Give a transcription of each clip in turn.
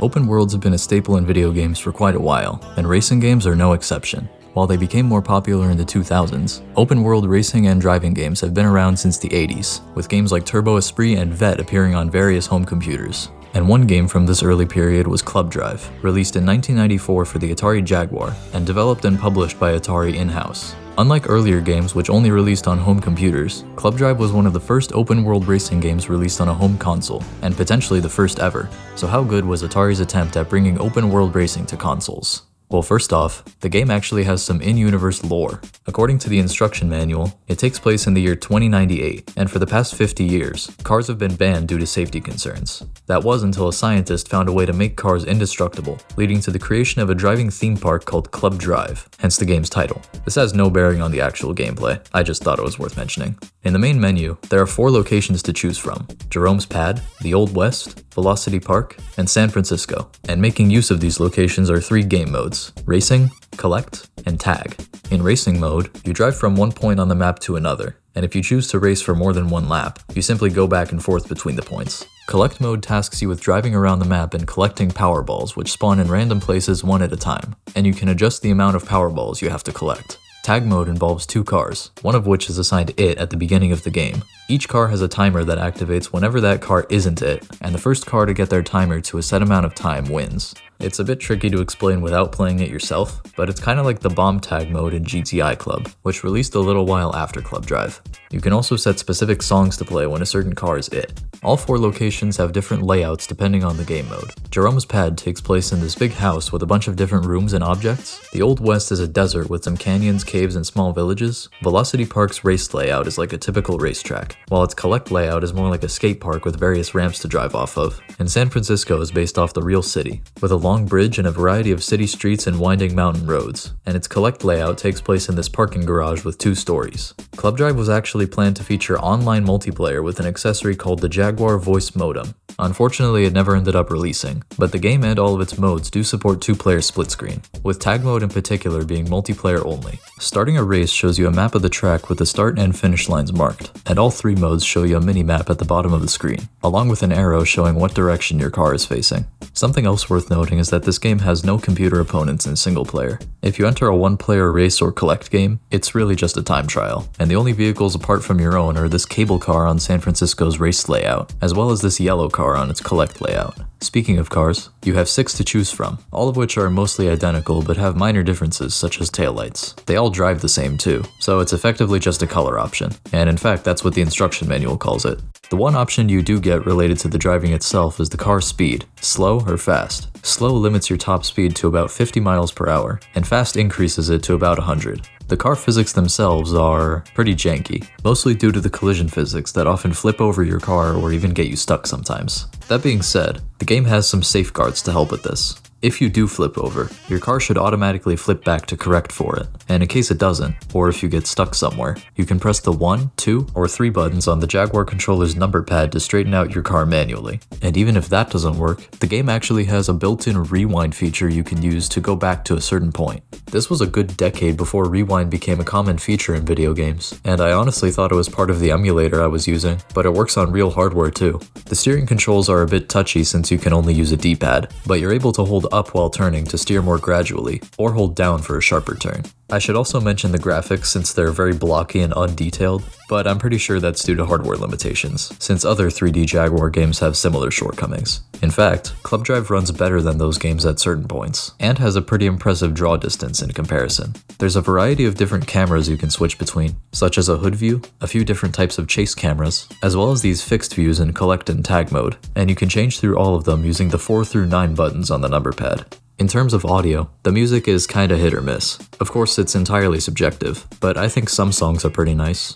Open worlds have been a staple in video games for quite a while, and racing games are no exception. While they became more popular in the 2000s, open-world racing and driving games have been around since the 80s, with games like Turbo Esprit and Vet appearing on various home computers. And one game from this early period was Club Drive, released in 1994 for the Atari Jaguar, and developed and published by Atari in-house. Unlike earlier games which only released on home computers, Club Drive was one of the first open-world racing games released on a home console, and potentially the first ever. So how good was Atari's attempt at bringing open-world racing to consoles? Well, first off, the game actually has some in-universe lore. According to the instruction manual, it takes place in the year 2098, and for the past 50 years, cars have been banned due to safety concerns. That was until a scientist found a way to make cars indestructible, leading to the creation of a driving theme park called Club Drive, hence the game's title. This has no bearing on the actual gameplay, I just thought it was worth mentioning. In the main menu, there are 4 locations to choose from: Jerome's Pad, the Old West, Velocity Park, and San Francisco. And making use of these locations are 3 game modes: Racing, Collect, and Tag. In Racing mode, you drive from one point on the map to another, and if you choose to race for more than one lap, you simply go back and forth between the points. Collect mode tasks you with driving around the map and collecting power balls, which spawn in random places one at a time, and you can adjust the amount of power balls you have to collect. Tag mode involves 2 cars, one of which is assigned it at the beginning of the game. Each car has a timer that activates whenever that car isn't it, and the first car to get their timer to a set amount of time wins. It's a bit tricky to explain without playing it yourself, but it's kinda like the bomb tag mode in GTI Club, which released a little while after Club Drive. You can also set specific songs to play when a certain car is it. All 4 locations have different layouts depending on the game mode. Jerome's Pad takes place in this big house with a bunch of different rooms and objects. The Old West is a desert with some canyons, caves, and small villages. Velocity Park's race layout is like a typical racetrack, while its Collect layout is more like a skate park with various ramps to drive off of. And San Francisco is based off the real city, with a long bridge and a variety of city streets and winding mountain roads, and its Collect layout takes place in this parking garage with 2 stories. Club Drive was actually planned to feature online multiplayer with an accessory called the Jaguar Voice Modem. Unfortunately, it never ended up releasing, but the game and all of its modes do support 2-player split screen, with tag mode in particular being multiplayer only. Starting a race shows you a map of the track with the start and finish lines marked, and all 3 modes show you a mini-map at the bottom of the screen, along with an arrow showing what direction your car is facing. Something else worth noting is that this game has no computer opponents in single player. If you enter a 1-player race or collect game, it's really just a time trial, and the only vehicles apart from your own are this cable car on San Francisco's race layout, as well as this yellow car on its collect layout. Speaking of cars, you have 6 to choose from, all of which are mostly identical but have minor differences such as taillights. They all drive the same too, so it's effectively just a color option, and in fact that's what the instruction manual calls it. The one option you do get related to the driving itself is the car speed, slow or fast. Slow limits your top speed to about 50 miles per hour, and fast increases it to about 100. The car physics themselves are pretty janky, mostly due to the collision physics that often flip over your car or even get you stuck sometimes. That being said, the game has some safeguards to help with this. If you do flip over, your car should automatically flip back to correct for it, and in case it doesn't, or if you get stuck somewhere, you can press the 1, 2, or 3 buttons on the Jaguar controller's number pad to straighten out your car manually. And even if that doesn't work, the game actually has a built-in rewind feature you can use to go back to a certain point. This was a good decade before rewind became a common feature in video games, and I honestly thought it was part of the emulator I was using, but it works on real hardware too. The steering controls are a bit touchy since you can only use a D-pad, but you're able to hold up while turning to steer more gradually, or hold down for a sharper turn. I should also mention the graphics since they're very blocky and undetailed, but I'm pretty sure that's due to hardware limitations, since other 3D Jaguar games have similar shortcomings. In fact, Club Drive runs better than those games at certain points, and has a pretty impressive draw distance in comparison. There's a variety of different cameras you can switch between, such as a hood view, a few different types of chase cameras, as well as these fixed views in collect and tag mode, and you can change through all of them using the 4 through 9 buttons on the number pad. In terms of audio, the music is kinda hit or miss. Of course, it's entirely subjective, but I think some songs are pretty nice,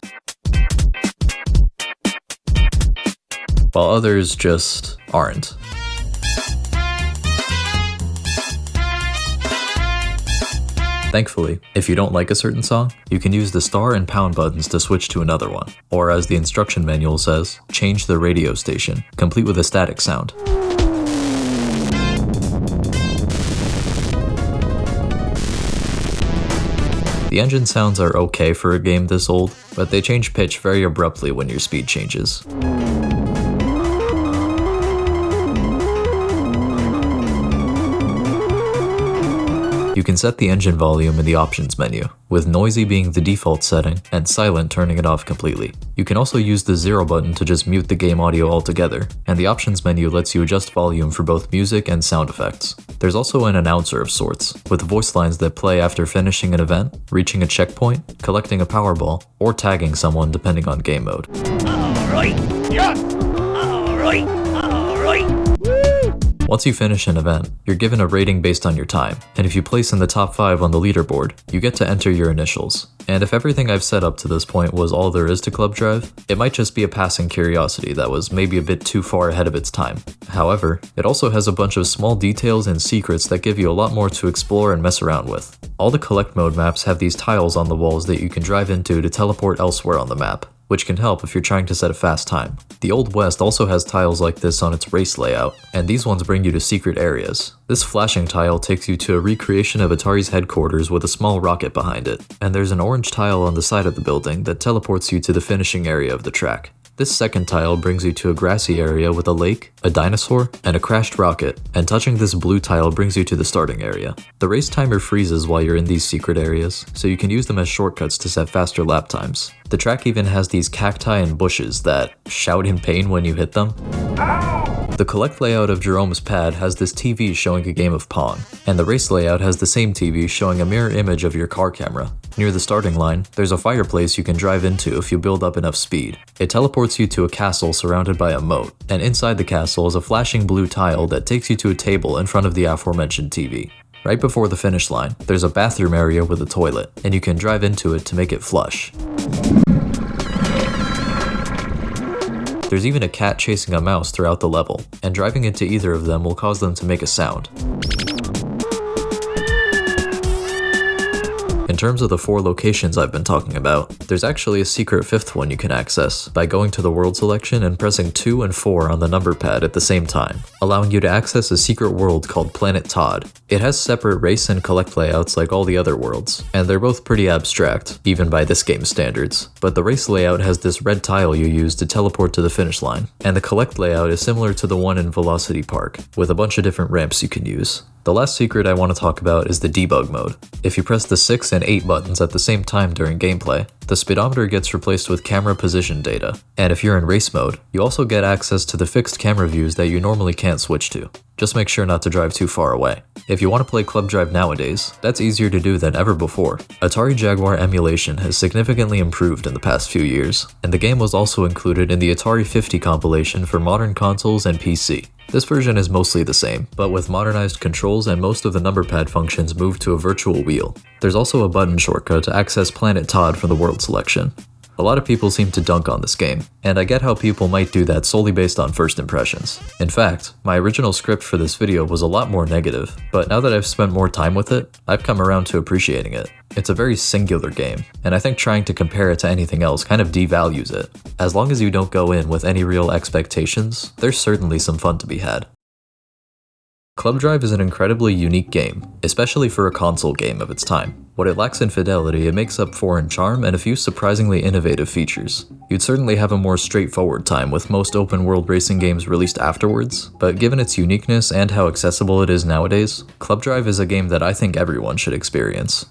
while others just aren't. Thankfully, if you don't like a certain song, you can use the star and pound buttons to switch to another one, or as the instruction manual says, change the radio station, complete with a static sound. The engine sounds are okay for a game this old, but they change pitch very abruptly when your speed changes. You can set the engine volume in the options menu, with noisy being the default setting and silent turning it off completely. You can also use the 0 button to just mute the game audio altogether, and the options menu lets you adjust volume for both music and sound effects. There's also an announcer of sorts, with voice lines that play after finishing an event, reaching a checkpoint, collecting a Powerball, or tagging someone depending on game mode. Alright, yeah! Alright, alright! Once you finish an event, you're given a rating based on your time, and if you place in the top 5 on the leaderboard, you get to enter your initials. And if everything I've said up to this point was all there is to Club Drive, it might just be a passing curiosity that was maybe a bit too far ahead of its time. However, it also has a bunch of small details and secrets that give you a lot more to explore and mess around with. All the collect mode maps have these tiles on the walls that you can drive into to teleport elsewhere on the map, which can help if you're trying to set a fast time. The Old West also has tiles like this on its race layout, and these ones bring you to secret areas. This flashing tile takes you to a recreation of Atari's headquarters with a small rocket behind it, and there's an orange tile on the side of the building that teleports you to the finishing area of the track. This second tile brings you to a grassy area with a lake, a dinosaur, and a crashed rocket, and touching this blue tile brings you to the starting area. The race timer freezes while you're in these secret areas, so you can use them as shortcuts to set faster lap times. The track even has these cacti and bushes that shout in pain when you hit them. The collect layout of Jerome's pad has this TV showing a game of Pong, and the race layout has the same TV showing a mirror image of your car camera. Near the starting line, there's a fireplace you can drive into if you build up enough speed. It teleports you to a castle surrounded by a moat, and inside the castle is a flashing blue tile that takes you to a table in front of the aforementioned TV. Right before the finish line, there's a bathroom area with a toilet, and you can drive into it to make it flush. There's even a cat chasing a mouse throughout the level, and driving into either of them will cause them to make a sound. In terms of the 4 locations I've been talking about, there's actually a secret 5th one you can access by going to the world selection and pressing 2 and 4 on the number pad at the same time, allowing you to access a secret world called Planet Todd. It has separate race and collect layouts like all the other worlds, and they're both pretty abstract, even by this game's standards. But the race layout has this red tile you use to teleport to the finish line, and the collect layout is similar to the one in Velocity Park, with a bunch of different ramps you can use. The last secret I want to talk about is the debug mode. If you press the 6 and 8 buttons at the same time during gameplay, the speedometer gets replaced with camera position data, and if you're in race mode, you also get access to the fixed camera views that you normally can't switch to. Just make sure not to drive too far away. If you want to play Club Drive nowadays, that's easier to do than ever before. Atari Jaguar emulation has significantly improved in the past few years, and the game was also included in the Atari 50 compilation for modern consoles and PC. This version is mostly the same, but with modernized controls and most of the number pad functions moved to a virtual wheel. There's also a button shortcut to access Planet Todd from the world selection. A lot of people seem to dunk on this game, and I get how people might do that solely based on first impressions. In fact, my original script for this video was a lot more negative, but now that I've spent more time with it, I've come around to appreciating it. It's a very singular game, and I think trying to compare it to anything else kind of devalues it. As long as you don't go in with any real expectations, there's certainly some fun to be had. Club Drive is an incredibly unique game, especially for a console game of its time. What it lacks in fidelity, it makes up for in charm and a few surprisingly innovative features. You'd certainly have a more straightforward time with most open-world racing games released afterwards, but given its uniqueness and how accessible it is nowadays, Club Drive is a game that I think everyone should experience.